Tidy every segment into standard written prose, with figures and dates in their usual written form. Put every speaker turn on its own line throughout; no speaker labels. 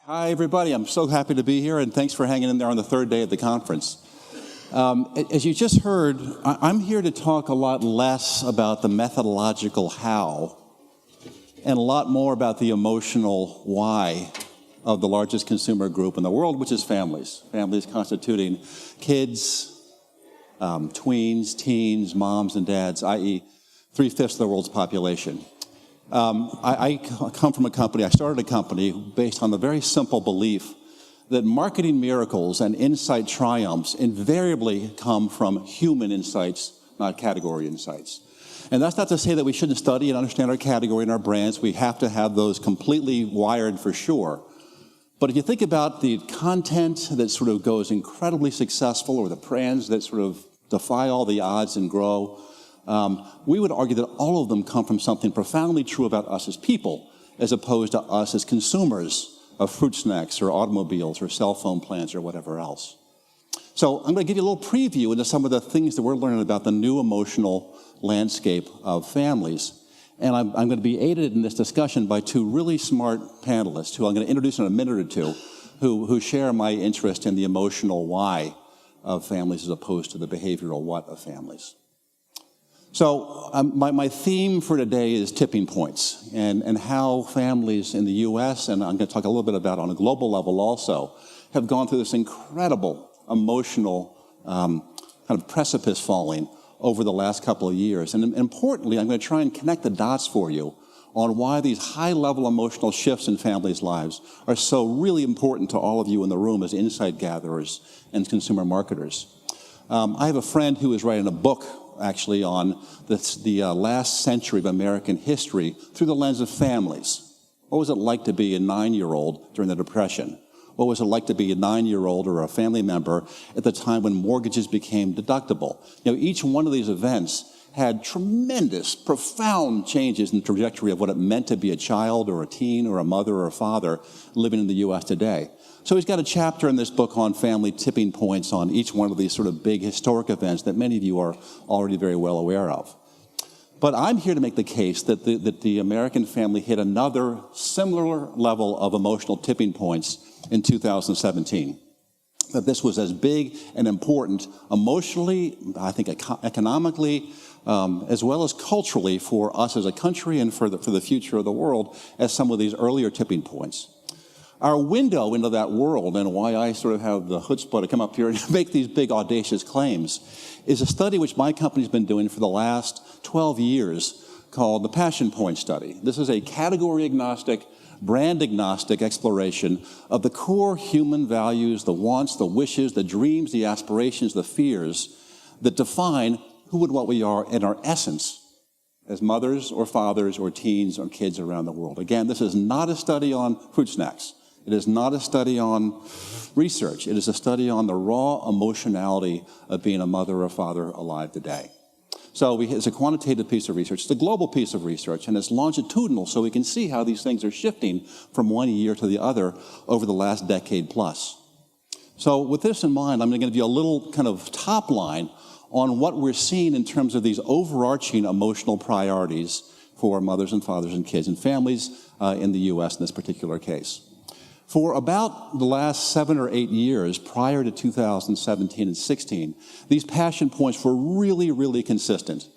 Hi, everybody. I'm so happy to be here, and thanks for hanging in there on the third day of the conference. As you just heard, I'm here to talk a lot less about the methodological how and a lot more about the emotional why of the largest consumer group in the world, which is families. Families constituting kids, tweens, teens, moms, and dads, i.e. 3/5 of the world's population. I come from a company, I started a company based on the very simple belief that marketing miracles and insight triumphs invariably come from human insights, not category insights. And that's not to say that we shouldn't study and understand our category and our brands. We have to have those completely wired for sure. But if you think about the content that sort of goes incredibly successful or the brands that sort of defy all the odds and grow, we would argue that all of them come from something profoundly true about us as people, as opposed to us as consumers of fruit snacks or automobiles or cell phone plans or whatever else. So I'm going to give you a little preview into some of the things that we're learning about the new emotional landscape of families. And I'm going to be aided in this discussion by two really smart panelists who I'm going to introduce in a minute or two, who share my interest in the emotional why of families as opposed to the behavioral what of families. So my theme for today is tipping points and how families in the U.S., and I'm going to talk a little bit about on a global level also, have gone through this incredible emotional kind of precipice falling over the last couple of years. And importantly, I'm going to try and connect the dots for you on why these high-level emotional shifts in families' lives are so really important to all of you in the room as insight gatherers and consumer marketers. I have a friend who is writing a book actually on the last century of American history through the lens of families. What was it like to be a 9-year-old during the Depression? What was it like to be a 9-year-old or a family member at the time when mortgages became deductible? You know, each one of these events had tremendous, profound changes in the trajectory of what it meant to be a child or a teen or a mother or a father living in the U.S. today. So he's got a chapter in this book on family tipping points on each one of these sort of big historic events that many of you are already very well aware of. But I'm here to make the case that the American family hit another similar level of emotional tipping points in 2017. That this was as big and important emotionally, I think economically, as well as culturally for us as a country and for the future of the world as some of these earlier tipping points. Our window into that world, and why I sort of have the chutzpah to come up here and make these big audacious claims, is a study which my company's been doing for the last 12 years called the Passion Point Study. This is a category-agnostic, brand-agnostic exploration of the core human values, the wants, the wishes, the dreams, the aspirations, the fears that define who and what we are in our essence as mothers or fathers or teens or kids around the world. Again, this is not a study on fruit snacks. It is not a study on research. It is a study on the raw emotionality of being a mother or father alive today. So it's a quantitative piece of research. It's a global piece of research, and it's longitudinal, so we can see how these things are shifting from one year to the other over the last decade plus. So with this in mind, I'm going to give you a little kind of top line on what we're seeing in terms of these overarching emotional priorities for mothers and fathers and kids and families in the U.S. in this particular case. For about the last 7 or 8 years prior to 2017 and 16, these passion points were really, really consistent.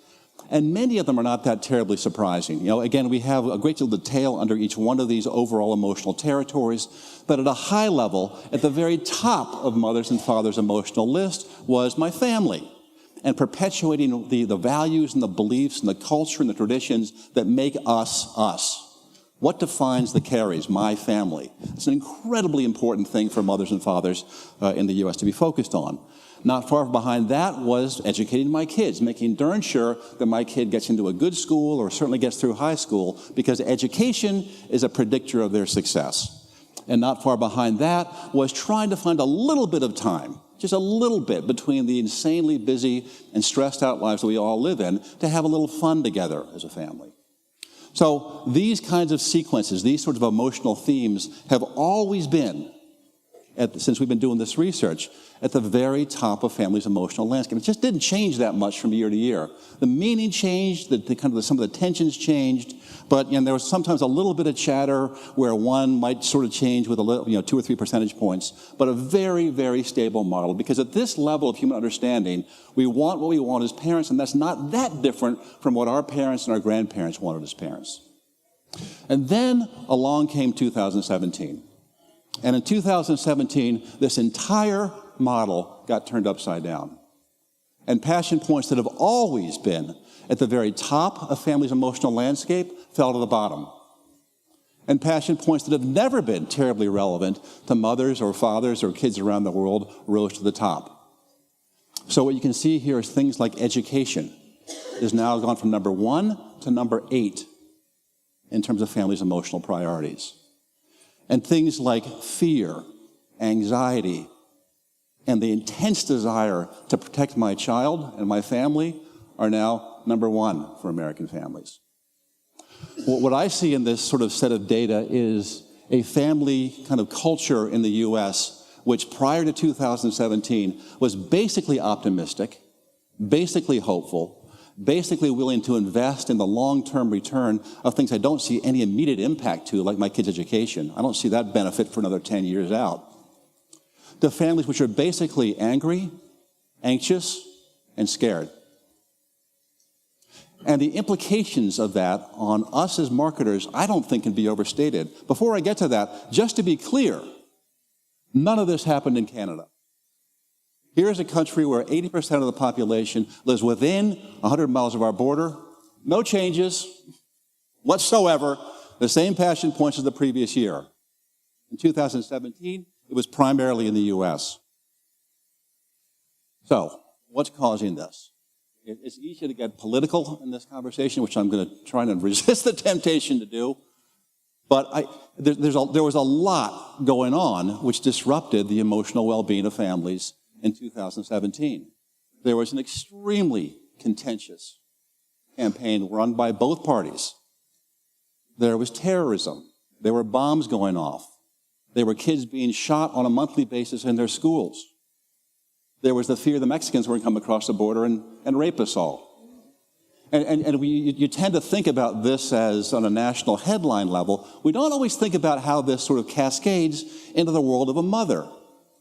And many of them are not that terribly surprising. You know, again, we have a great deal of detail under each one of these overall emotional territories, but at a high level, at the very top of mothers and fathers' emotional list was my family, and perpetuating the values and the beliefs and the culture and the traditions that make us us. What defines the Carries, my family? It's an incredibly important thing for mothers and fathers in the U.S. to be focused on. Not far behind that was educating my kids, making darn sure that my kid gets into a good school or certainly gets through high school, because education is a predictor of their success. And not far behind that was trying to find a little bit of time, just a little bit, between the insanely busy and stressed out lives that we all live in, to have a little fun together as a family. So these kinds of sequences, these sorts of emotional themes have always been since we've been doing this research, at the very top of families' emotional landscape. It just didn't change that much from year to year. The meaning changed, some of the tensions changed, but there was sometimes a little bit of chatter where one might sort of change with a little, 2 or 3 percentage points, but a very, very stable model. Because at this level of human understanding, we want what we want as parents, and that's not that different from what our parents and our grandparents wanted as parents. And then along came 2017. And in 2017, this entire model got turned upside down. And passion points that have always been at the very top of families' emotional landscape fell to the bottom. And passion points that have never been terribly relevant to mothers or fathers or kids around the world rose to the top. So what you can see here is things like education has now gone from number 1 to number 8 in terms of families' emotional priorities. And things like fear, anxiety, and the intense desire to protect my child and my family are now number 1 for American families. What I see in this sort of set of data is a family kind of culture in the U.S. which prior to 2017 was basically optimistic, basically hopeful, basically willing to invest in the long-term return of things I don't see any immediate impact to, like my kids' education. I don't see that benefit for another 10 years out. To families which are basically angry, anxious, and scared. And the implications of that on us as marketers, I don't think can be overstated. Before I get to that, just to be clear, none of this happened in Canada. Here's a country where 80% of the population lives within 100 miles of our border. No changes whatsoever. The same passion points as the previous year. In 2017, it was primarily in the U.S. So, what's causing this? It's easy to get political in this conversation, which I'm going to try and resist the temptation to do. But there was a lot going on which disrupted the emotional well-being of families in 2017. There was an extremely contentious campaign run by both parties. There was terrorism. There were bombs going off. There were kids being shot on a monthly basis in their schools. There was the fear the Mexicans were going to come across the border and rape us all. And you tend to think about this as on a national headline level. We don't always think about how this sort of cascades into the world of a mother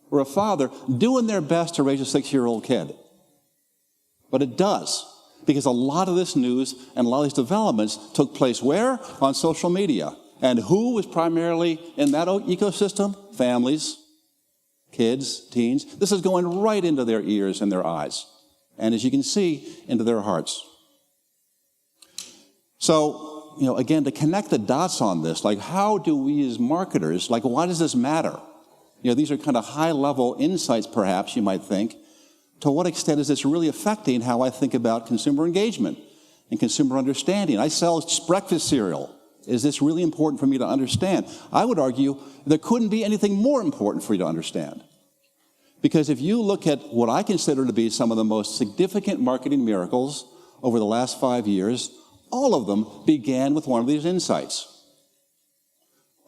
or a father doing their best to raise a 6-year-old kid. But it does, because a lot of this news and a lot of these developments took place where? On social media. And who was primarily in that ecosystem? Families, kids, teens. This is going right into their ears and their eyes. And as you can see, into their hearts. So, again, to connect the dots on this, like how do we as marketers, like why does this matter? These are kind of high-level insights, perhaps, you might think. To what extent is this really affecting how I think about consumer engagement and consumer understanding? I sell breakfast cereal. Is this really important for me to understand? I would argue there couldn't be anything more important for you to understand. Because if you look at what I consider to be some of the most significant marketing miracles over the last 5 years, all of them began with one of these insights.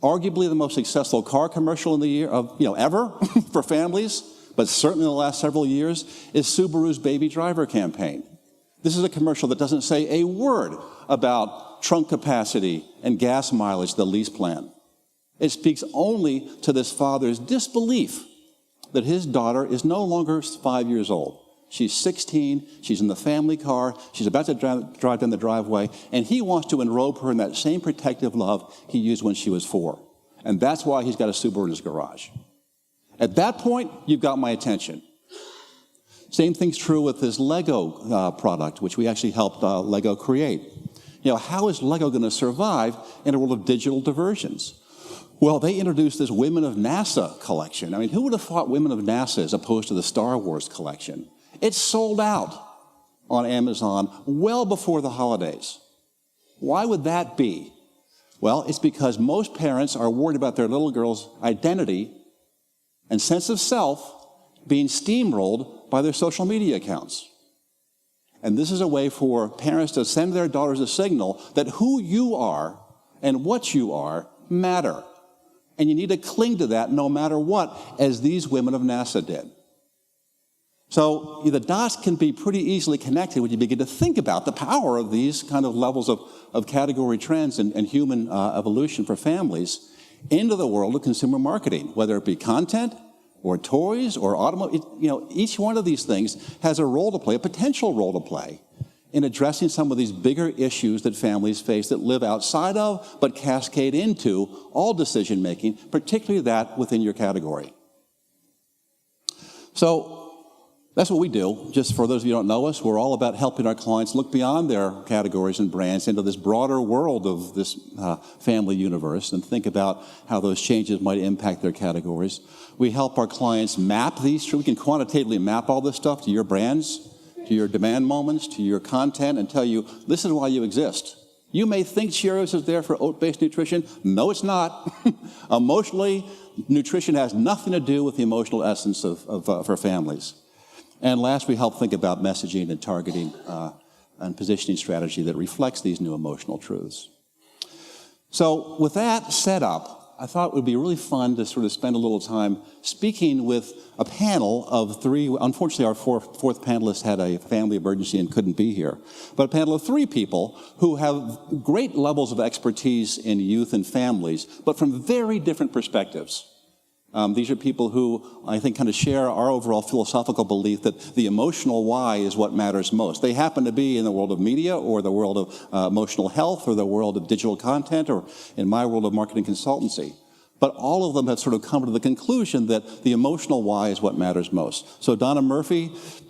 Arguably the most successful car commercial in the year ever for families, but certainly in the last several years, is Subaru's Baby Driver campaign. This is a commercial that doesn't say a word about trunk capacity and gas mileage, the lease plan. It speaks only to this father's disbelief that his daughter is no longer 5 years old. She's 16, she's in the family car, she's about to drive down the driveway, and he wants to enrobe her in that same protective love he used when she was 4. And that's why he's got a Subaru in his garage. At that point, you've got my attention. Same thing's true with this Lego product, which we actually helped Lego create. How is Lego going to survive in a world of digital diversions? Well, they introduced this Women of NASA collection. I mean, who would have thought Women of NASA as opposed to the Star Wars collection? It sold out on Amazon well before the holidays. Why would that be? Well, it's because most parents are worried about their little girl's identity and sense of self being steamrolled by their social media accounts. And this is a way for parents to send their daughters a signal that who you are and what you are matter. And you need to cling to that no matter what, as these women of NASA did. So the dots can be pretty easily connected when you begin to think about the power of these kind of levels of category trends and human evolution for families into the world of consumer marketing, whether it be content or toys or automobile. Each one of these things has a role to play, a potential role to play, in addressing some of these bigger issues that families face that live outside of but cascade into all decision making, particularly that within your category. So that's what we do. Just for those of you who don't know us, we're all about helping our clients look beyond their categories and brands into this broader world of this family universe and think about how those changes might impact their categories. We help our clients map these. We can quantitatively map all this stuff to your brands, to your demand moments, to your content, and tell you, this is why you exist. You may think Cheerios is there for oat-based nutrition. No, it's not. Emotionally, nutrition has nothing to do with the emotional essence for families. And last, we help think about messaging and targeting and positioning strategy that reflects these new emotional truths. So with that set up, I thought it would be really fun to sort of spend a little time speaking with a panel of three. Unfortunately, our fourth panelist had a family emergency and couldn't be here. But a panel of three people who have great levels of expertise in youth and families, but from very different perspectives. These are people who I think kind of share our overall philosophical belief that the emotional why is what matters most. They happen to be in the world of media or the world of emotional health or the world of digital content or in my world of marketing consultancy. But all of them have sort of come to the conclusion that the emotional why is what matters most. So Donna Murphy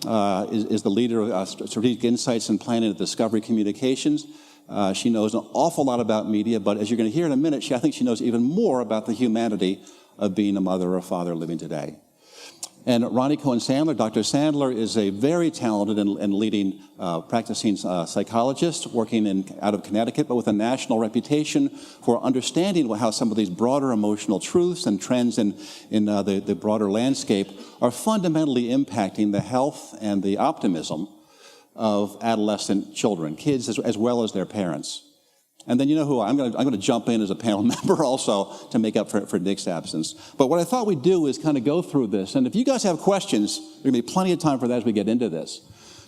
is the leader of Strategic Insights and Planning at Discovery Communications. She knows an awful lot about media, but as you're going to hear in a minute, I think she knows even more about the humanity of being a mother or a father living today. And Ronnie Cohen-Sandler, Dr. Sandler is a very talented and leading practicing psychologist working out of Connecticut, but with a national reputation for understanding how some of these broader emotional truths and trends in the broader landscape are fundamentally impacting the health and the optimism of adolescent children, kids as well as their parents. And then you know who I'm going to jump in as a panel member also to make up for Nick's absence. But what I thought we'd do is kind of go through this. And if you guys have questions, there's going to be plenty of time for that as we get into this.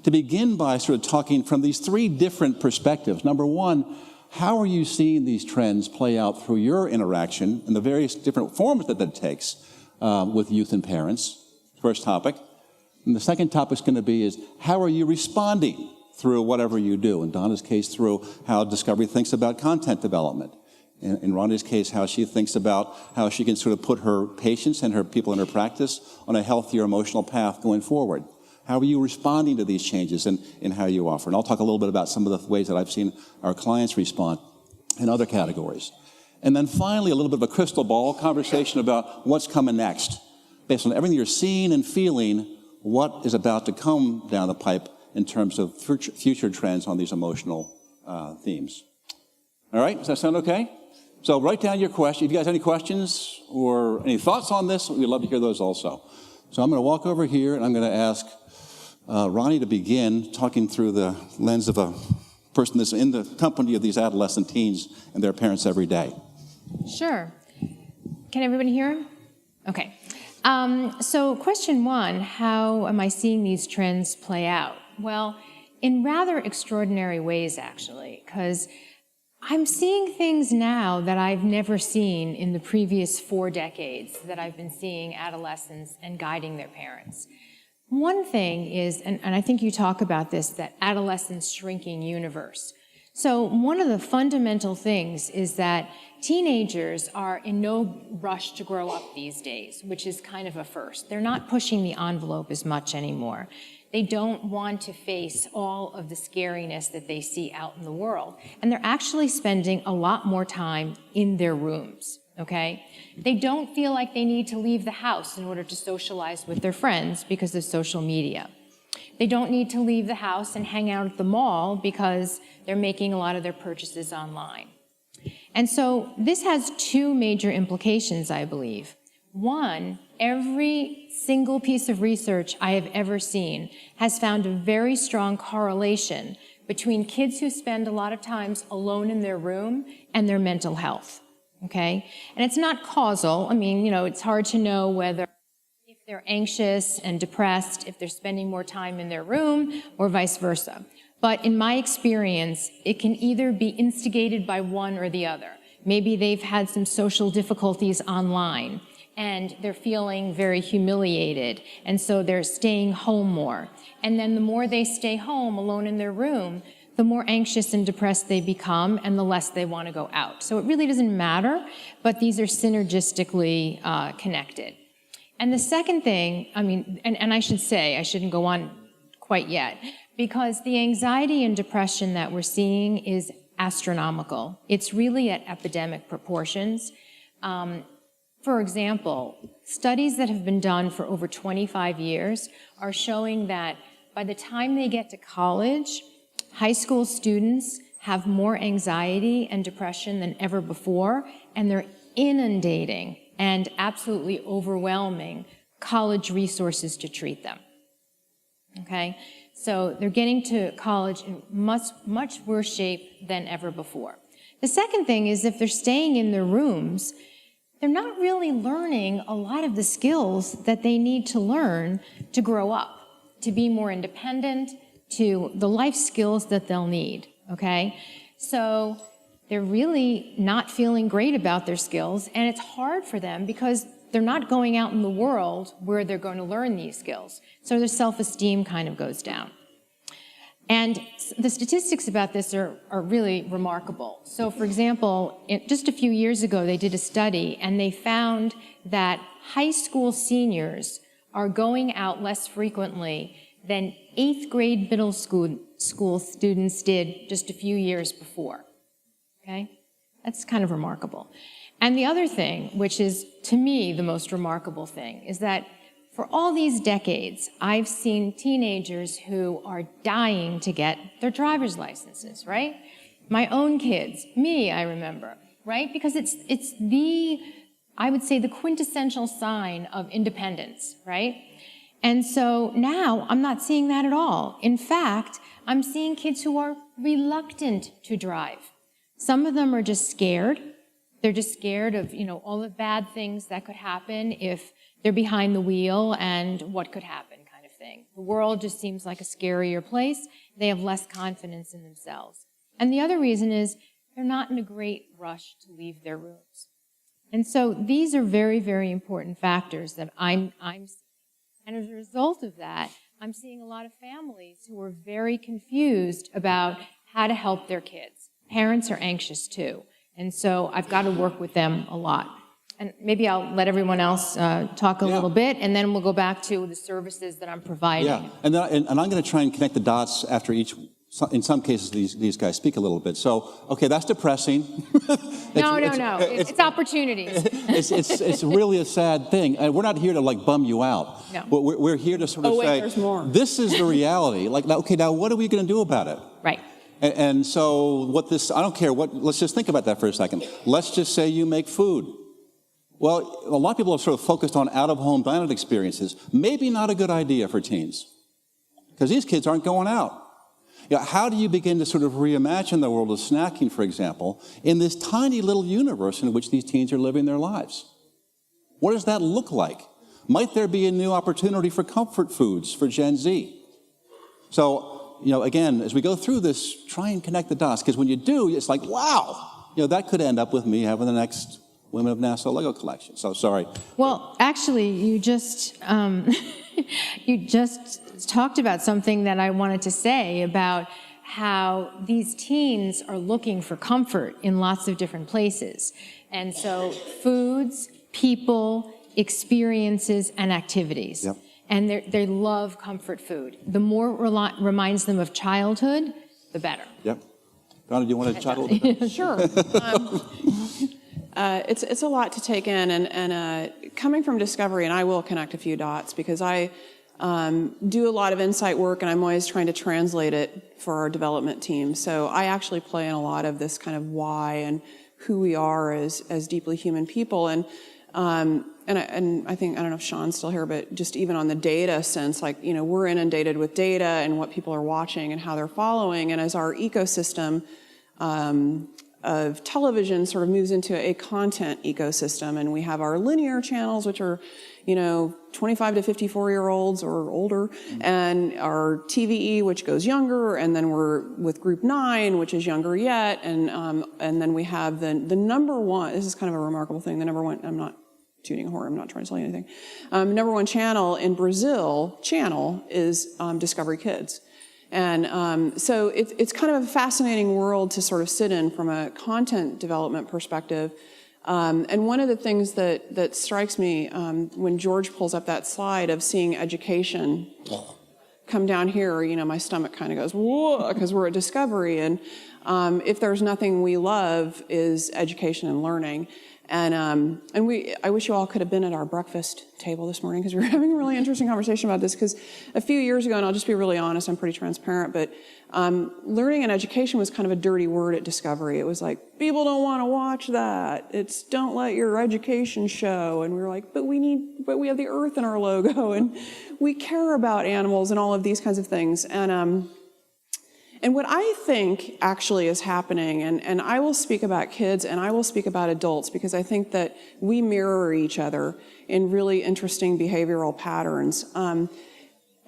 To begin by sort of talking from these three different perspectives. Number one, how are you seeing these trends play out through your interaction and the various different forms that takes with youth and parents? First topic. And the second topic is going to be is how are you responding through whatever you do. In Donna's case, through how Discovery thinks about content development. In Ronnie's case, how she thinks about how she can sort of put her patients and her people in her practice on a healthier emotional path going forward. How are you responding to these changes in how you offer? And I'll talk a little bit about some of the ways that I've seen our clients respond in other categories. And then finally, a little bit of a crystal ball conversation about what's coming next. Based on everything you're seeing and feeling, what is about to come down the pipe in terms of future trends on these emotional themes. All right, does that sound okay? So write down your question. If you guys have any questions or any thoughts on this, we'd love to hear those also. So I'm going to walk over here and I'm going to ask Ronnie to begin talking through the lens of a person that's in the company of these adolescent teens and their parents every day.
Sure. Can everybody hear him? Okay. So question one, how am I seeing these trends play out? Well, in rather extraordinary ways, actually, because I'm seeing things now that I've never seen in the previous 4 decades that I've been seeing adolescents and guiding their parents. One thing is, and I think you talk about this, that adolescents' shrinking universe. So one of the fundamental things is that teenagers are in no rush to grow up these days, which is kind of a first. They're not pushing the envelope as much anymore. They don't want to face all of the scariness that they see out in the world. And they're actually spending a lot more time in their rooms, okay? They don't feel like they need to leave the house in order to socialize with their friends because of social media. They don't need to leave the house and hang out at the mall because they're making a lot of their purchases online. And so this has 2 major implications, I believe. One, every single piece of research I have ever seen has found a very strong correlation between kids who spend a lot of times alone in their room and their mental health, okay? And it's not causal. I mean, it's hard to know whether if they're anxious and depressed, if they're spending more time in their room or vice versa. But in my experience, it can either be instigated by one or the other. Maybe they've had some social difficulties online and they're feeling very humiliated, and so they're staying home more. And then the more they stay home alone in their room, the more anxious and depressed they become and the less they want to go out. So it really doesn't matter, but these are synergistically connected. And the second thing, and I should say, I shouldn't go on quite yet, because the anxiety and depression that we're seeing is astronomical. It's really at epidemic proportions. For example, studies that have been done for over 25 years are showing that by the time they get to college, high school students have more anxiety and depression than ever before, and they're inundating and absolutely overwhelming college resources to treat them. Okay? So they're getting to college in much worse shape than ever before. The second thing is if they're staying in their rooms, they're not really learning a lot of the skills that they need to learn to grow up, to be more independent, to the life skills that they'll need, okay? So they're really not feeling great about their skills, and it's hard for them because they're not going out in the world where they're going to learn these skills. So their self-esteem kind of goes down. And the statistics about this are really remarkable. So for example, just a few years ago, they did a study and they found that high school seniors are going out less frequently than 8th grade middle school students did just a few years before. Okay? That's kind of remarkable. And the other thing, which is to me the most remarkable thing, is that for all these decades, I've seen teenagers who are dying to get their driver's licenses, right? My own kids, me, I remember, right? Because it's I would say, the quintessential sign of independence, right? And so now I'm not seeing that at all. In fact, I'm seeing kids who are reluctant to drive. Some of them are just scared. They're just scared of, all the bad things that could happen if they're behind the wheel and what could happen kind of thing. The world just seems like a scarier place. They have less confidence in themselves. And the other reason is they're not in a great rush to leave their rooms. And so these are very, very important factors that I'm seeing. And as a result of that, I'm seeing a lot of families who are very confused about how to help their kids. Parents are anxious too. And so I've got to work with them a lot. And maybe I'll let everyone else talk a little bit, and then we'll go back to the services that I'm providing.
Yeah, and I'm going to try and connect the dots after each. In some cases, these guys speak a little bit. So, okay, that's depressing.
No. It's opportunities.
It's really a sad thing. And we're not here to bum you out.
No.
But we're here to sort of say,
there's more.
This is the reality. Okay, now what are we going to do about it?
Right.
And so I don't care let's just think about that for a second. Let's just say you make food. Well, a lot of people are sort of focused on out-of-home dining experiences. Maybe not a good idea for teens, because these kids aren't going out. How do you begin to sort of reimagine the world of snacking, for example, in this tiny little universe in which these teens are living their lives? What does that look like? Might there be a new opportunity for comfort foods for Gen Z? So, again, as we go through this, try and connect the dots, because when you do, it's like, wow, that could end up with me having the next Women of Nassau Lego collection. So sorry.
Well, actually, you just talked about something that I wanted to say about how these teens are looking for comfort in lots of different places. And so foods, people, experiences, and activities. Yep. And they love comfort food. The more reminds them of childhood, the better.
Yep. Donna, do you want to chat a little bit?
Sure. It's a lot to take in, and coming from Discovery, and I will connect a few dots because I do a lot of insight work, and I'm always trying to translate it for our development team. So I actually play in a lot of this kind of why and who we are as deeply human people, and I think, I don't know if Sean's still here, but just even on the data sense, we're inundated with data and what people are watching and how they're following, and as our ecosystem television sort of moves into a content ecosystem, and we have our linear channels, which are, 25 to 54-year-olds or older, and our TVE, which goes younger, and then we're with Group 9, which is younger yet, and then we have the number one. This is kind of a remarkable thing. The number one. I'm not tooting a horn. I'm not trying to tell you anything. Number one channel in Brazil is Discovery Kids. And so it's kind of a fascinating world to sort of sit in from a content development perspective. And one of the things that strikes me when George pulls up that slide of seeing education come down here, my stomach kind of goes, whoa, because we're at Discovery. And if there's nothing we love is education and learning. And I wish you all could have been at our breakfast table this morning, because we were having a really interesting conversation about this, because a few years ago, and I'll just be really honest, I'm pretty transparent, but learning and education was kind of a dirty word at Discovery. It was like, people don't want to watch that. It's don't let your education show. And we were like, but we have the earth in our logo, and we care about animals and all of these kinds of things. And what I think actually is happening, and I will speak about kids and I will speak about adults, because I think that we mirror each other in really interesting behavioral patterns.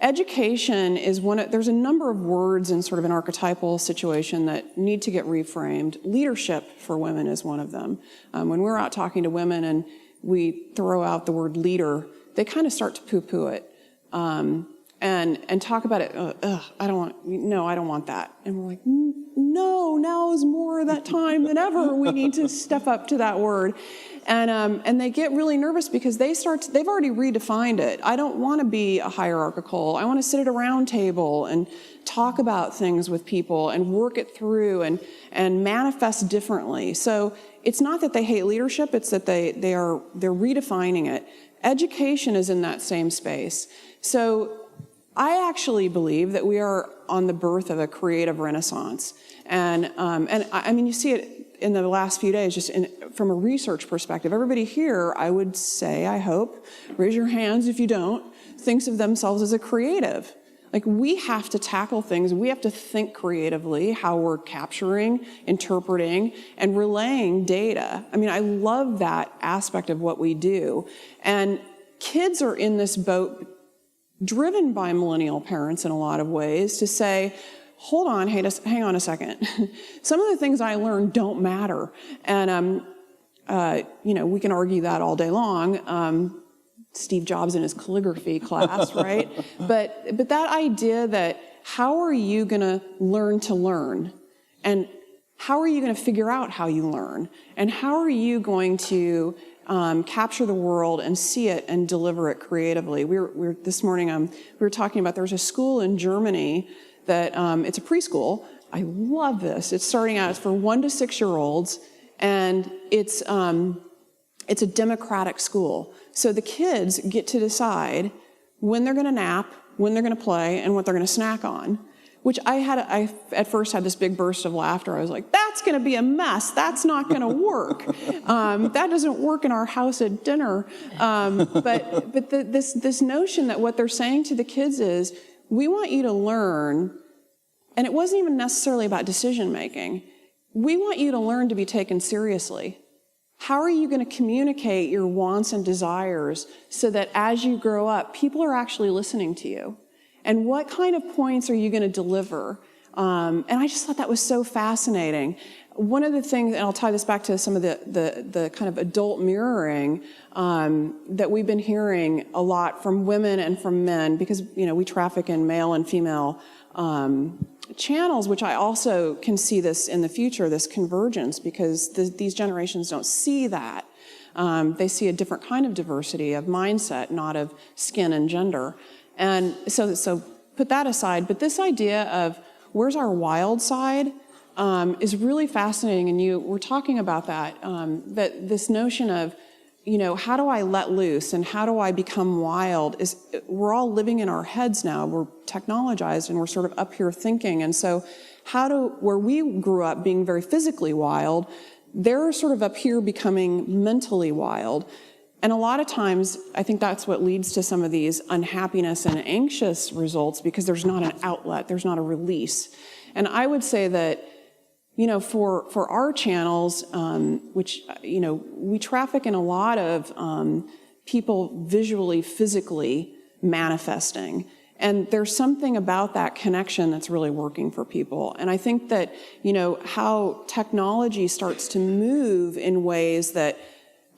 Education is there's a number of words in sort of an archetypal situation that need to get reframed. Leadership for women is one of them. When we're out talking to women and we throw out the word leader, they kind of start to poo-poo it. And talk about it. I don't want that. And we're like, no, now is more that time than ever. We need to step up to that word. And they get really nervous because they've already redefined it. I don't want to be a hierarchical. I want to sit at a round table and talk about things with people and work it through and manifest differently. So it's not that they hate leadership, it's that they're redefining it. Education is in that same space. So I actually believe that we are on the birth of a creative renaissance. And I mean, you see it in the last few days, just from a research perspective. Everybody here, I would say, I hope, raise your hands if you don't, thinks of themselves as a creative. Like, we have to tackle things. We have to think creatively how we're capturing, interpreting, and relaying data. I mean, I love that aspect of what we do. And kids are in this boat, driven by millennial parents in a lot of ways, to say, hold on, hang on a second. Some of the things I learned don't matter. And, we can argue that all day long. Steve Jobs in his calligraphy class, right? But that idea that how are you going to learn? And how are you going to figure out how you learn? And how are you going to capture the world and see it and deliver it creatively? This morning we were talking about, there's a school in Germany that it's a preschool. I love this. It's starting out, it's for 1 to 6 year olds, and it's a democratic school. So the kids get to decide when they're going to nap, when they're going to play, and what they're going to snack on. Which I at first had this big burst of laughter. I was like, that's going to be a mess. That's not going to work. That doesn't work in our house at dinner. But this notion that what they're saying to the kids is, we want you to learn, and it wasn't even necessarily about decision making. We want you to learn to be taken seriously. How are you going to communicate your wants and desires so that as you grow up, people are actually listening to you? And what kind of points are you going to deliver? And I just thought that was so fascinating. One of the things, and I'll tie this back to some of the kind of adult mirroring that we've been hearing a lot from women and from men, because we traffic in male and female channels, which I also can see this in the future, this convergence, because these generations don't see that. They see a different kind of diversity of mindset, not of skin and gender. And so put that aside, but this idea of where's our wild side is really fascinating, and we're talking about that, that this notion of, how do I let loose and how do I become wild we're all living in our heads now. We're technologized and we're sort of up here thinking. And so where we grew up being very physically wild, they're sort of up here becoming mentally wild. And a lot of times, I think that's what leads to some of these unhappiness and anxious results, because there's not an outlet, there's not a release. And I would say that for our channels, which, we traffic in a lot of people visually, physically manifesting. And there's something about that connection that's really working for people. And I think that, how technology starts to move in ways that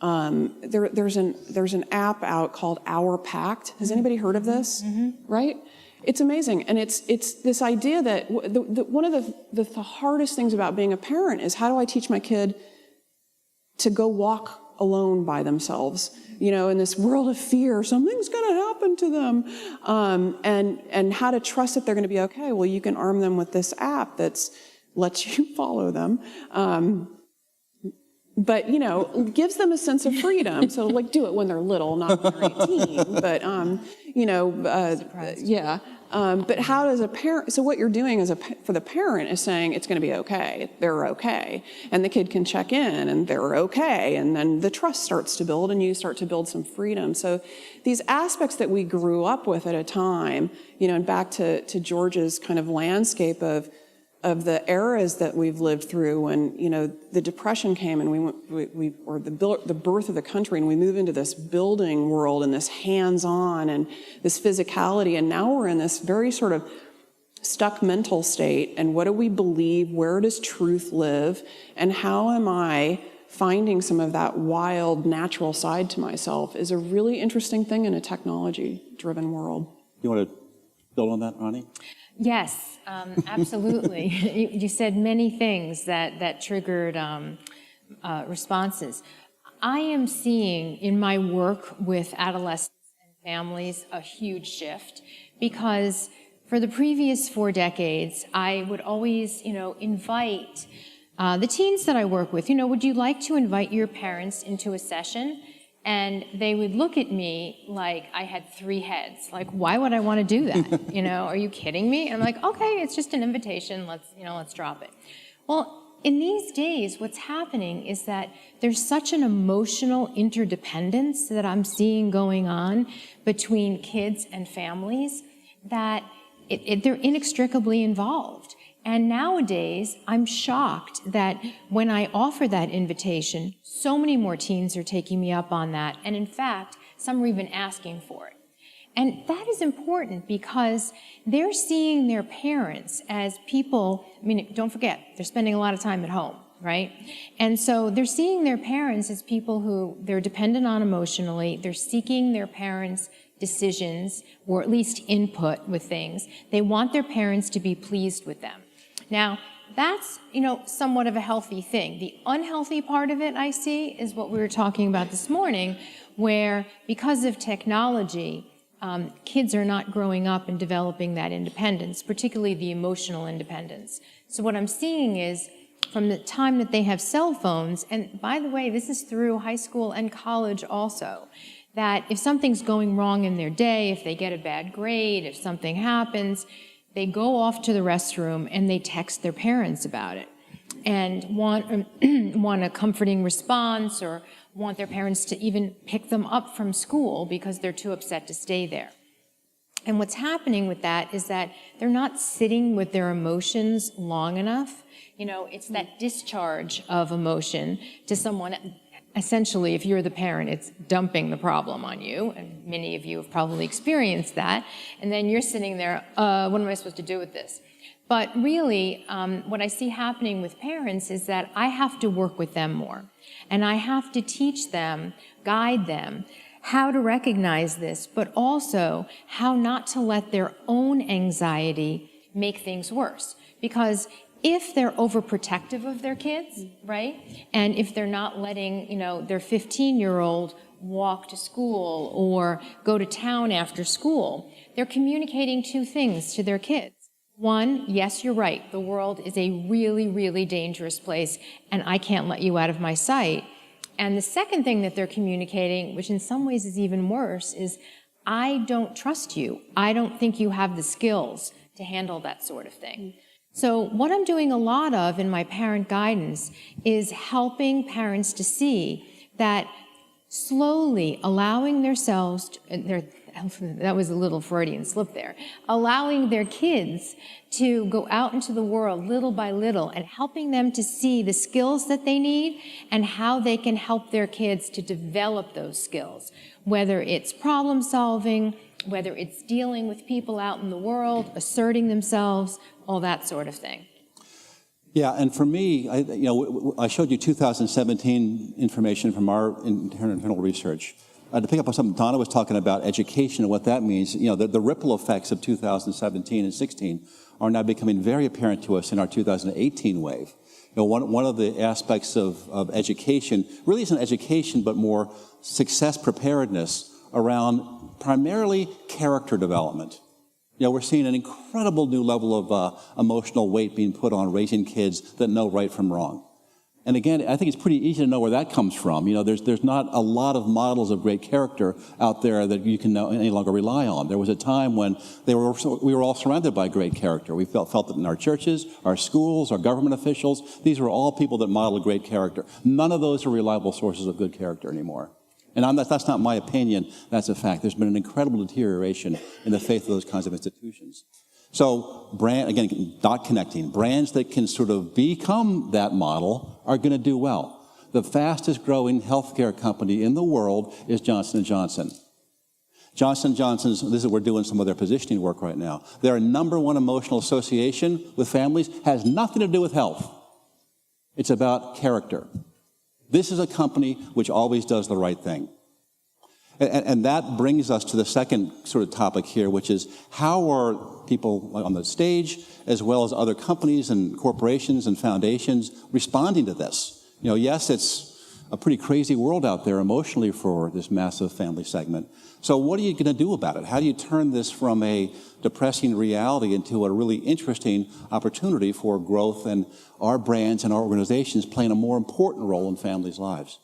there's an app out called Our Pact. Has anybody heard of this? Mm-hmm. Right? It's amazing. And it's this idea that one of the hardest things about being a parent is, how do I teach my kid to go walk alone by themselves, in this world of fear, something's going to happen to them, and how to trust that they're going to be okay. Well, you can arm them with this app that's lets you follow them, but gives them a sense of freedom. So do it when they're little, not when they're 18. But yeah. But how does a parent, so what you're doing for the parent is saying it's going to be okay, they're okay, and the kid can check in and they're okay, and then the trust starts to build and you start to build some freedom. So these aspects that we grew up with at a time, and back to George's kind of landscape of the eras that we've lived through, when the Depression came and the birth of the country, and we move into this building world and this hands-on and this physicality, and now we're in this very sort of stuck mental state. And what do we believe? Where does truth live? And how am I finding some of that wild, natural side to myself? Is a really interesting thing in a technology-driven world.
You want to build on that, Ronnie?
Yes, absolutely. You said many things that triggered responses. I am seeing in my work with adolescents and families a huge shift, because for the previous 4 decades, I would always, invite the teens that I work with, would you like to invite your parents into a session? And they would look at me like I had 3 heads. Like, why would I want to do that? Are you kidding me? And I'm like, okay, it's just an invitation. Let's drop it. Well, in these days, what's happening is that there's such an emotional interdependence that I'm seeing going on between kids and families that they're inextricably involved. And nowadays, I'm shocked that when I offer that invitation, so many more teens are taking me up on that. And in fact, some are even asking for it. And that is important because they're seeing their parents as people, don't forget, they're spending a lot of time at home, right? And so they're seeing their parents as people who they're dependent on emotionally. They're seeking their parents' decisions, or at least input with things. They want their parents to be pleased with them. Now, that's, somewhat of a healthy thing. The unhealthy part of it, I see, is what we were talking about this morning, where because of technology, kids are not growing up and developing that independence, particularly the emotional independence. So what I'm seeing is, from the time that they have cell phones, and by the way, this is through high school and college also, that if something's going wrong in their day, if they get a bad grade, if something happens, they go off to the restroom and they text their parents about it and want a comforting response, or want their parents to even pick them up from school because they're too upset to stay there. And what's happening with that is that they're not sitting with their emotions long enough. It's that discharge of emotion to someone. Essentially, if you're the parent, it's dumping the problem on you, and many of you have probably experienced that, and then you're sitting there, what am I supposed to do with this? But really, what I see happening with parents is that I have to work with them more, and I have to teach them, guide them, how to recognize this, but also how not to let their own anxiety make things worse. Because if they're overprotective of their kids, right? And if they're not letting, their 15-year-old walk to school or go to town after school, they're communicating 2 things to their kids. One, yes, you're right. The world is a really, really dangerous place, and I can't let you out of my sight. And the second thing that they're communicating, which in some ways is even worse, is I don't trust you. I don't think you have the skills to handle that sort of thing. So what I'm doing a lot of in my parent guidance is helping parents to see that slowly allowing themselves, that was a little Freudian slip there, allowing their kids to go out into the world little by little and helping them to see the skills that they need and how they can help their kids to develop those skills, whether it's problem solving, whether it's dealing with people out in the world, asserting themselves, all that sort of thing.
Yeah, and for me, I showed you 2017 information from our internal research. To pick up on something Donna was talking about, education and what that means, the ripple effects of 2017 and 16 are now becoming very apparent to us in our 2018 wave. One of the aspects of education really isn't education, but more success preparedness around primarily character development. We're seeing an incredible new level of emotional weight being put on raising kids that know right from wrong. And again, I think it's pretty easy to know where that comes from. There's not a lot of models of great character out there that you can any longer rely on. There was a time when we were all surrounded by great character. We felt it in our churches, our schools, our government officials. These were all people that modeled great character. None of those are reliable sources of good character anymore. And that's not my opinion, that's a fact. There's been an incredible deterioration in the faith of those kinds of institutions. So, again, dot connecting, brands that can sort of become that model are going to do well. The fastest growing healthcare company in the world is Johnson & Johnson. Johnson & Johnson's, we're doing some of their positioning work right now. Their #1 emotional association with families has nothing to do with health. It's about character. This is a company which always does the right thing. And that brings us to the second sort of topic here, which is how are people on the stage, as well as other companies and corporations and foundations, responding to this? Yes, it's a pretty crazy world out there emotionally for this massive family segment. So what are you going to do about it? How do you turn this from a depressing reality into a really interesting opportunity for growth and our brands and our organizations playing a more important role in families' lives?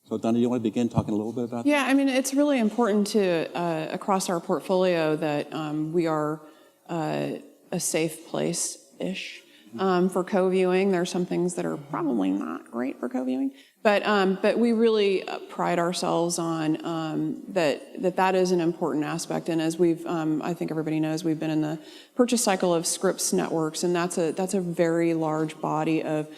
So, Donna, you want to begin talking a little bit about that?
Yeah, I mean, it's really important to, across our portfolio, that we are a safe place-ish for co-viewing. There are some things that are probably not great for co-viewing, but we really pride ourselves on that is an important aspect. And as we've, I think everybody knows, we've been in the purchase cycle of Scripps Networks, and that's a very large body of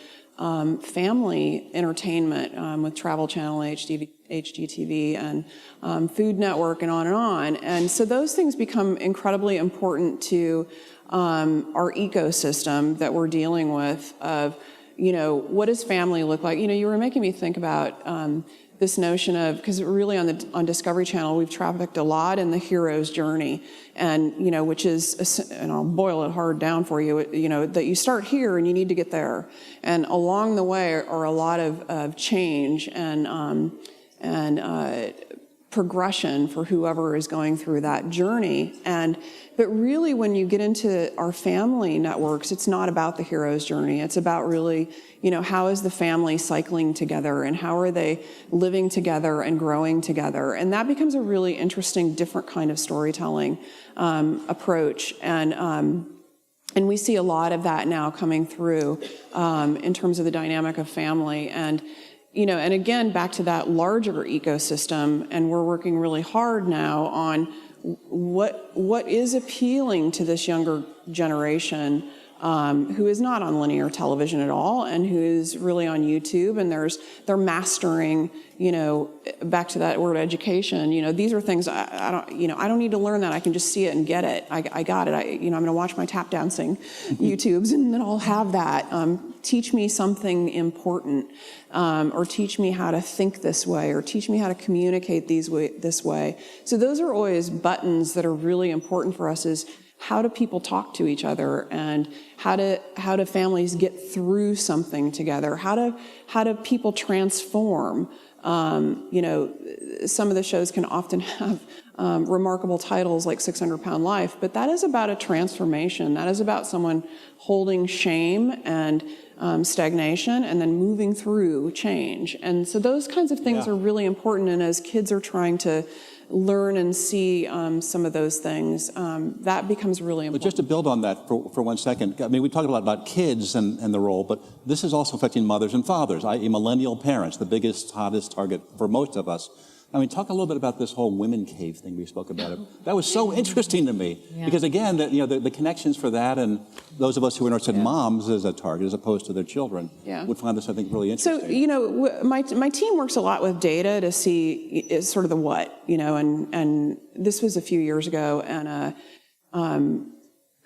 family entertainment with Travel Channel, HGTV, and Food Network, and on. And so those things become incredibly important to our ecosystem that we're dealing with of, what does family look like? You were making me think about this notion of, because really on Discovery Channel, we've trafficked a lot in the hero's journey, and which is, and I'll boil it hard down for you, that you start here and you need to get there, and along the way are a lot of change and progression for whoever is going through that journey. But really, when you get into our family networks, it's not about the hero's journey. It's about really, how is the family cycling together, and how are they living together and growing together? And that becomes a really interesting, different kind of storytelling approach. And we see a lot of that now coming through in terms of the dynamic of family. And and again, back to that larger ecosystem, and we're working really hard now on what is appealing to this younger generation who is not on linear television at all, and who is really on YouTube, and they're mastering, back to that word education, these are things I don't need to learn that. I can just see it and get it. I got it. I'm going to watch my tap dancing YouTubes, and then I'll have that. Teach me something important, or teach me how to think this way, or teach me how to communicate this way. So those are always buttons that are really important for us, is how do people talk to each other, and how do families get through something together? How do people transform? Some of the shows can often have remarkable titles like 600-Pound Life, but that is about a transformation. That is about someone holding shame and stagnation and then moving through change. And so those kinds of things are really important. And as kids are trying to learn and see some of those things, that becomes really important.
But just to build on that for 1 second, I mean, we talked a lot about kids and the role, but this is also affecting mothers and fathers, i.e. millennial parents, the biggest, hottest target for most of us. I mean, talk a little bit about this whole women cave thing we spoke about. That was so interesting to me because, again, the connections for that, and those of us who are interested in moms as a target as opposed to their children would find this, I think, really interesting.
So, my team works a lot with data to see sort of the what, and this was a few years ago, and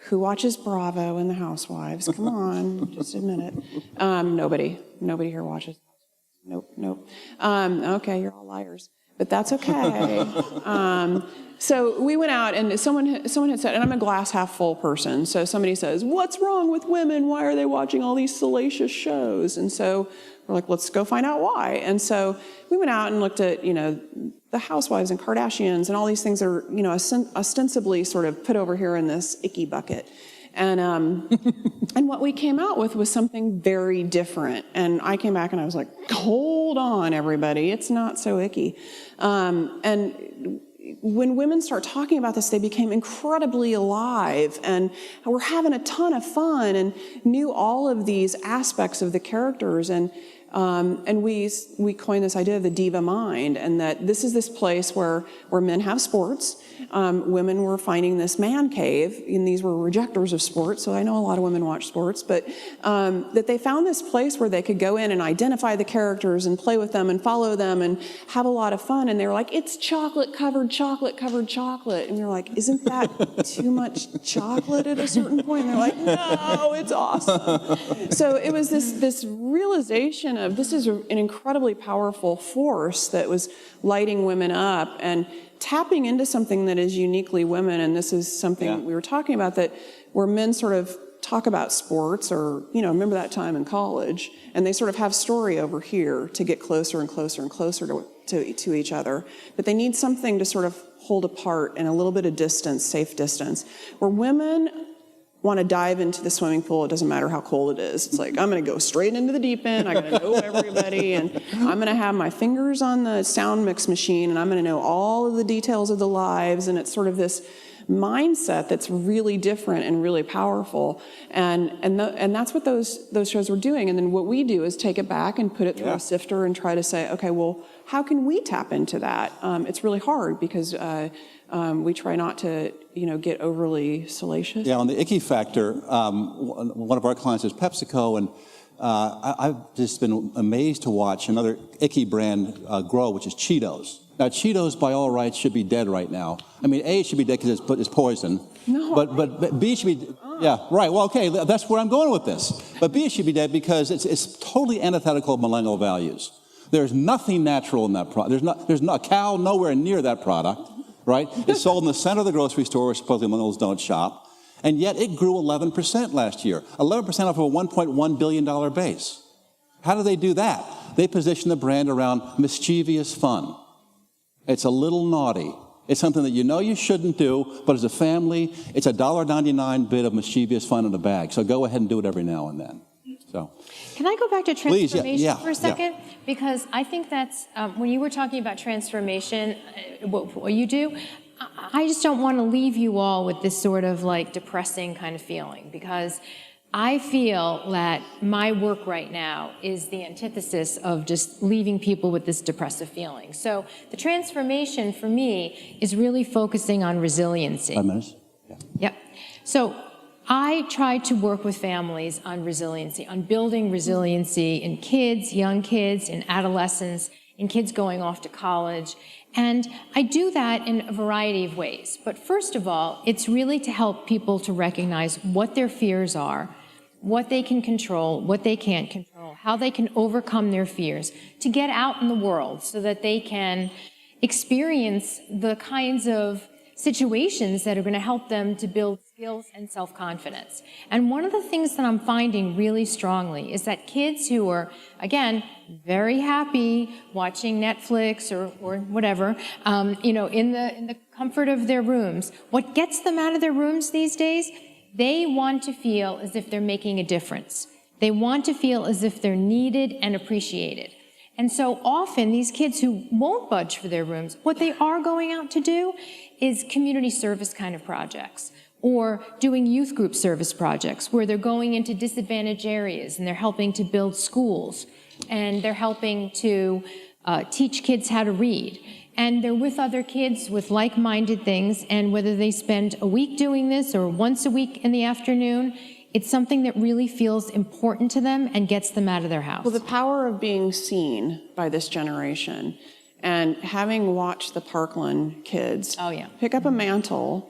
who watches Bravo and the Housewives? Come on, just admit it. Nobody here watches. Nope. Okay, you're all liars. But that's okay. So we went out, and someone had said, and I'm a glass half full person, so somebody says, what's wrong with women? Why are they watching all these salacious shows? And so we're like, let's go find out why. And so we went out and looked at, the Housewives and Kardashians and all these things are, ostensibly sort of put over here in this icky bucket. And and what we came out with was something very different. And I came back and I was like, hold on, everybody, it's not so icky. And when women start talking about this, they became incredibly alive and were having a ton of fun and knew all of these aspects of the characters. And we coined this idea of the diva mind, and that this is this place where men have sports. Women were finding this man cave, and these were rejectors of sports, so I know a lot of women watch sports, but that they found this place where they could go in and identify the characters and play with them and follow them and have a lot of fun. And they were like, it's chocolate-covered chocolate. And we were like, isn't that too much chocolate at a certain point? And they're like, no, it's awesome. So it was this realization of this is an incredibly powerful force that was lighting women up and tapping into something that is uniquely women. And this is something we were talking about, that where men sort of talk about sports, or, remember that time in college, and they sort of have story over here to get closer and closer and closer to each other. But they need something to sort of hold apart and a little bit of distance, safe distance, where women want to dive into the swimming pool. It doesn't matter how cold it is. It's like, I'm going to go straight into the deep end. I got to know everybody, and I'm going to have my fingers on the sound mix machine, and I'm going to know all of the details of the lives. And it's sort of this mindset that's really different and really powerful. And that's what those shows were doing. And then what we do is take it back and put it through a sifter and try to say, okay, well, how can we tap into that? It's really hard because we try not to, get overly salacious.
Yeah, on the icky factor, one of our clients is Pepsico, and I've just been amazed to watch another icky brand grow, which is Cheetos. Now, Cheetos, by all rights, should be dead right now. I mean, A, it should be dead because it's poison.
No.
But B, it should be, yeah, right. Well, okay, that's where I'm going with this. But B, it should be dead because it's totally antithetical of millennial values. There's nothing natural in that product. There's not a cow nowhere near that product, right? It's sold in the center of the grocery store where supposedly millennials don't shop. And yet it grew 11% last year, 11% off of a $1.1 billion base. How do they do that? They position the brand around mischievous fun. It's a little naughty. It's something that you shouldn't do, but as a family, it's a $1.99 bit of mischievous fun in a bag. So go ahead and do it every now and then. So,
can I go back to transformation for a second?
Yeah.
Because I think that's, when you were talking about transformation, what you do, I just don't want to leave you all with this sort of like depressing kind of feeling, because I feel that my work right now is the antithesis of just leaving people with this depressive feeling. So the transformation for me is really focusing on resiliency.
5 minutes? Yeah.
Yep. So I try to work with families on resiliency, on building resiliency in kids, young kids, in adolescents, in kids going off to college. And I do that in a variety of ways. But first of all, it's really to help people to recognize what their fears are, what they can control, what they can't control, how they can overcome their fears, to get out in the world so that they can experience the kinds of situations that are going to help them to build skills and self-confidence. And one of the things that I'm finding really strongly is that kids who are, again, very happy watching Netflix or whatever, in the comfort of their rooms, what gets them out of their rooms these days, they want to feel as if they're making a difference. They want to feel as if they're needed and appreciated. And so often these kids who won't budge for their rooms, what they are going out to do is community service kind of projects, or doing youth group service projects where they're going into disadvantaged areas and they're helping to build schools, and they're helping to teach kids how to read. and they're with other kids with like-minded things, and whether they spend a week doing this or once a week in the afternoon, it's something that really feels important to them and gets them out of their house.
Well, the power of being seen by this generation, and having watched the Parkland kids pick up a mantle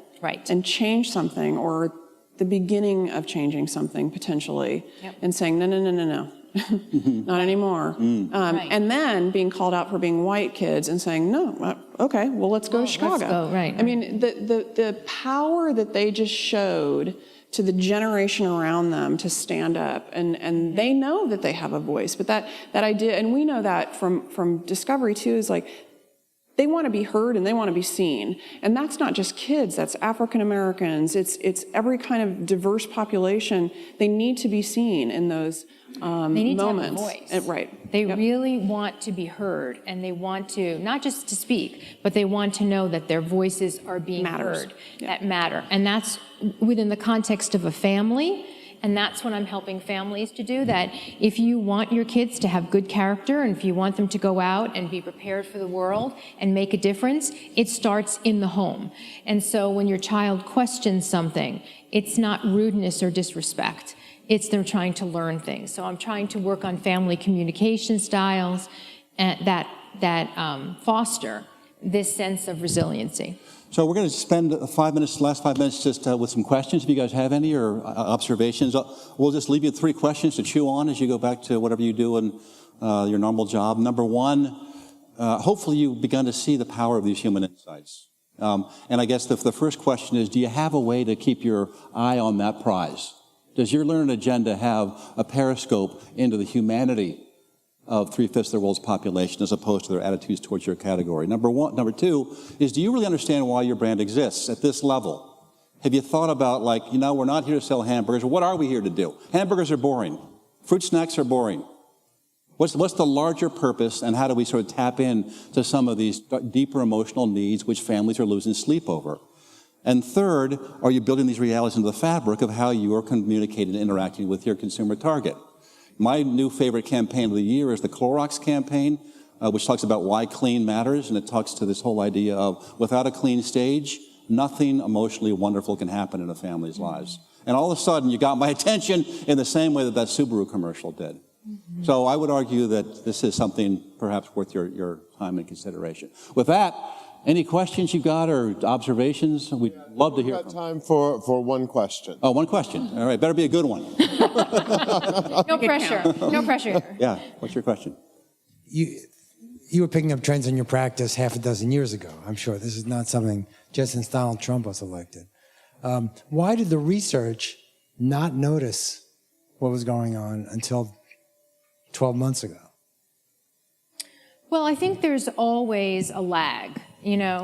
and change something, or the beginning of changing something potentially, and saying, no, no, no, no, no. Not anymore. And then being called out for being white kids and saying, no, okay, well, let's go to Chicago.
Let's go, right.
I mean, the power that they just showed to the generation around them to stand up, and they know that they have a voice, but that idea, and we know that from Discovery too, is like, they want to be heard and they want to be seen. And that's not just kids, that's African Americans, it's every kind of diverse population. They need to be seen in those moments.
They need to have a voice.
Right.
They really want to be heard, and they want to, not just to speak, but they want to know that their voices are being heard, that matter. And that's within the context of a family. And that's what I'm helping families to do, that if you want your kids to have good character and if you want them to go out and be prepared for the world and make a difference, it starts in the home. And so when your child questions something, it's not rudeness or disrespect. It's them trying to learn things. So I'm trying to work on family communication styles that foster this sense of resiliency.
So we're going to spend last 5 minutes just with some questions, if you guys have any, or observations. We'll just leave you 3 questions to chew on as you go back to whatever you do in your normal job. Number 1, hopefully you've begun to see the power of these human insights. And I guess the first question is, do you have a way to keep your eye on that prize? Does your Learn Agenda have a periscope into the humanity of 3/5 of the world's population as opposed to their attitudes towards your category? Number 2 is, do you really understand why your brand exists at this level? Have you thought about, like, we're not here to sell hamburgers. What are we here to do? Hamburgers are boring. Fruit snacks are boring. What's the larger purpose, and how do we sort of tap in to some of these deeper emotional needs which families are losing sleep over? And third, are you building these realities into the fabric of how you are communicating and interacting with your consumer target? My new favorite campaign of the year is the Clorox campaign, which talks about why clean matters, and it talks to this whole idea of, without a clean stage, nothing emotionally wonderful can happen in a family's lives. And all of a sudden, you got my attention in the same way that Subaru commercial did. So I would argue that this is something perhaps worth your time and consideration. With that, any questions you've got or observations? We'd love to hear from.
We've got time for one question.
Oh, one question. All right, better be a good one.
No pressure. No pressure.
Yeah, what's your question?
You were picking up trends in your practice half a dozen years ago, I'm sure. This is not something just since Donald Trump was elected. Why did the research not notice what was going on until 12 months ago?
Well, I think there's always a lag,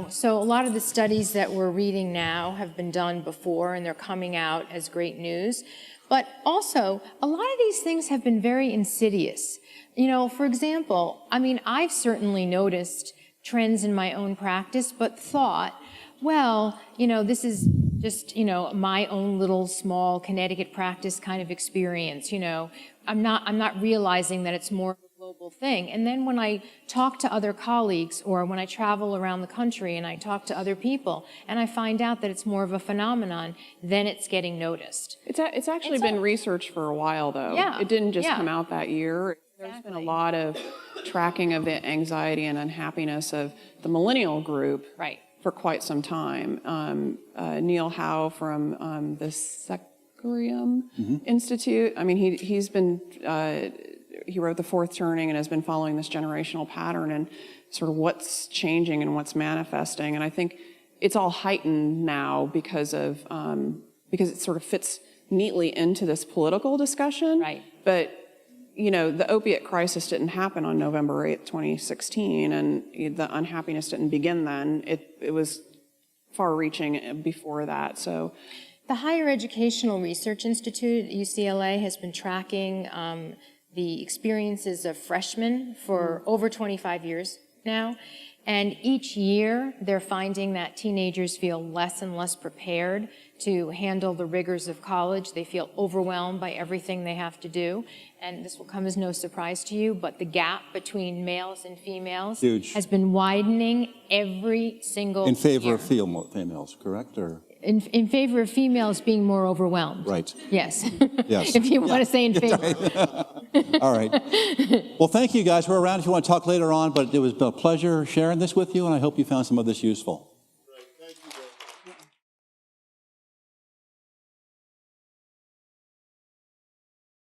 So a lot of the studies that we're reading now have been done before, and they're coming out as great news. But also, a lot of these things have been very insidious. For example, I've certainly noticed trends in my own practice, but thought, well, this is just, my own little small Connecticut practice kind of experience, I'm not realizing that it's more of a global thing. And then when I talk to other colleagues, or when I travel around the country and I talk to other people, and I find out that it's more of a phenomenon, then it's getting noticed.
It's actually been researched for a while, though.
Yeah.
It didn't just come out that year. There's been a lot of tracking of the anxiety and unhappiness of the millennial group for quite some time. Neil Howe from the Securium Institute, he's been, he wrote The Fourth Turning and has been following this generational pattern and sort of what's changing and what's manifesting. And I think it's all heightened now because it sort of fits neatly into this political discussion.
Right.
But the opiate crisis didn't happen on November 8th, 2016, and the unhappiness didn't begin then. It was far-reaching before that. So,
the Higher Educational Research Institute at UCLA has been tracking the experiences of freshmen for over 25 years, now. And each year, they're finding that teenagers feel less and less prepared to handle the rigors of college. They feel overwhelmed by everything they have to do. And this will come as no surprise to you, but the gap between males and females has been widening every single year.
In favor of females, correct? Or
in favor of females being more overwhelmed.
Right.
Yes.
Yes.
If you want to say in favor.
All right. Well, thank you, guys. We're around if you want to talk later on, but it was a pleasure sharing this with you, and I hope you found some of this useful.